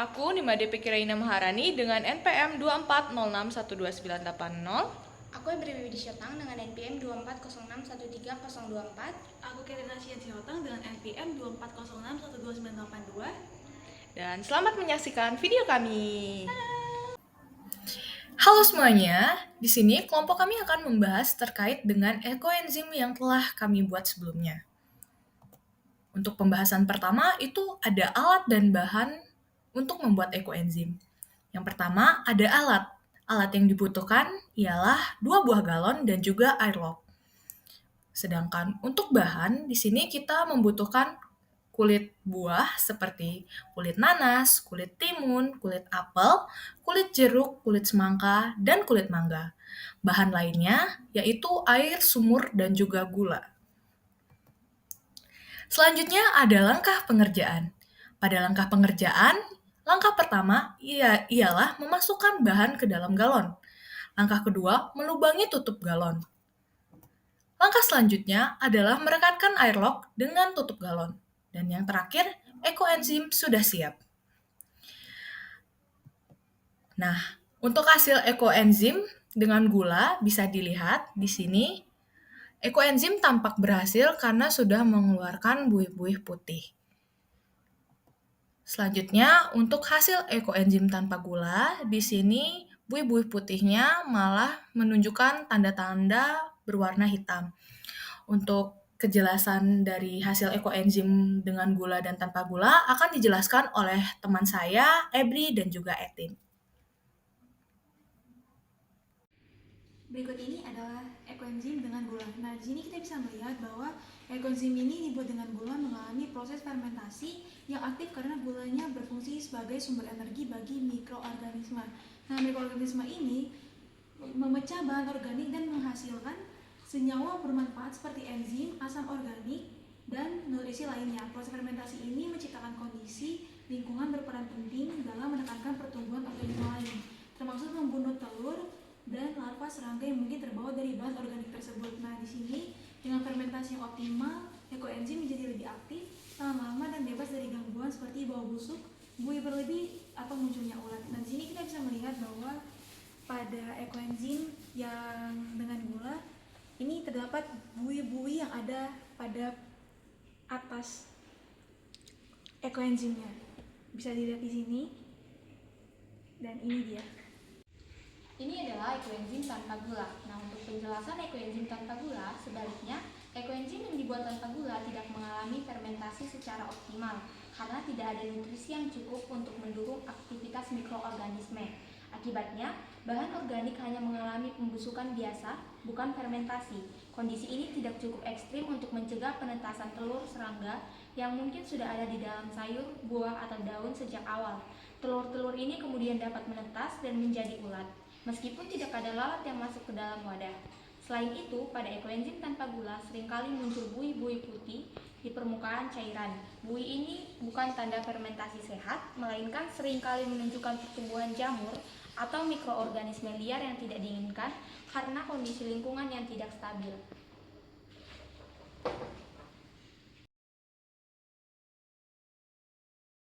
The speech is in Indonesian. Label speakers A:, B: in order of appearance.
A: Aku Nimade Pikiraina Maharani dengan NPM 24061290.
B: Aku Ebri Widisyotang dengan NPM 24061304.
C: Aku Kerina Siotang dengan NPM 24061292.
A: Dan selamat menyaksikan video kami. Halo semuanya, di sini kelompok kami akan membahas terkait dengan ekoenzim yang telah kami buat sebelumnya. Untuk pembahasan pertama itu ada alat dan bahan untuk membuat ekoenzim. Yang pertama ada alat. Alat yang dibutuhkan ialah 2 buah galon dan juga airlock. Sedangkan untuk bahan, di sini kita membutuhkan kulit buah seperti kulit nanas, kulit timun, kulit apel, kulit jeruk, kulit semangka, dan kulit mangga. Bahan lainnya yaitu air, sumur, dan juga gula. Selanjutnya ada langkah pengerjaan. Pada langkah pengerjaan, langkah pertama ialah memasukkan bahan ke dalam galon. Langkah kedua, melubangi tutup galon. Langkah selanjutnya adalah merekatkan airlock dengan tutup galon. Dan yang terakhir, ekoenzim sudah siap. Nah, untuk hasil ekoenzim dengan gula bisa dilihat di sini. Ekoenzim tampak berhasil karena sudah mengeluarkan buih-buih putih. Selanjutnya, untuk hasil ekoenzim tanpa gula, di sini buih-buih putihnya malah menunjukkan tanda-tanda berwarna hitam. Untuk kejelasan dari hasil ekoenzim dengan gula dan tanpa gula akan dijelaskan oleh teman saya, Ebri dan juga Etin.
C: Berikut ini adalah ekoenzim dengan gula. Nah, di sini kita bisa melihat bahwa ekoenzim ini dibuat dengan gula mengalami proses fermentasi yang aktif karena gulanya berfungsi sebagai sumber energi bagi mikroorganisme. Nah, mikroorganisme ini memecah bahan organik dan menghasilkan senyawa bermanfaat seperti enzim, asam organik, dan nutrisi lainnya. Proses fermentasi ini menciptakan kondisi lingkungan berperan penting dalam menekankan pertumbuhan organisme lain, termasuk membunuh telur dan larva serangga yang mungkin terbawa dari bahan organik tersebut. Nah, di sini dengan fermentasi yang optimal, ekoenzim menjadi lebih aktif, tahan lama dan bebas dari gangguan seperti bau busuk, buih berlebih, atau munculnya ulat. Nah, di sini kita bisa melihat bahwa pada ekoenzim yang dengan gula ini terdapat buih-buih yang ada pada atas ekoenzimnya. Bisa dilihat di sini. Dan ini dia.
B: Ini adalah ekoenzim tanpa gula. Nah, untuk penjelasan ekoenzim tanpa gula, sebaliknya, ekoenzim yang dibuat tanpa gula tidak mengalami fermentasi secara optimal karena tidak ada nutrisi yang cukup untuk mendukung aktivitas mikroorganisme. Akibatnya, bahan organik hanya mengalami pembusukan biasa, bukan fermentasi. Kondisi ini tidak cukup ekstrim untuk mencegah penetasan telur serangga yang mungkin sudah ada di dalam sayur, buah, atau daun sejak awal. Telur-telur ini kemudian dapat menetas dan menjadi ulat, meskipun tidak ada lalat yang masuk ke dalam wadah. Selain itu, pada ekoenzim tanpa gula seringkali muncul buih-buih putih di permukaan cairan. Buih ini bukan tanda fermentasi sehat, melainkan seringkali menunjukkan pertumbuhan jamur atau mikroorganisme liar yang tidak diinginkan karena kondisi lingkungan yang tidak stabil.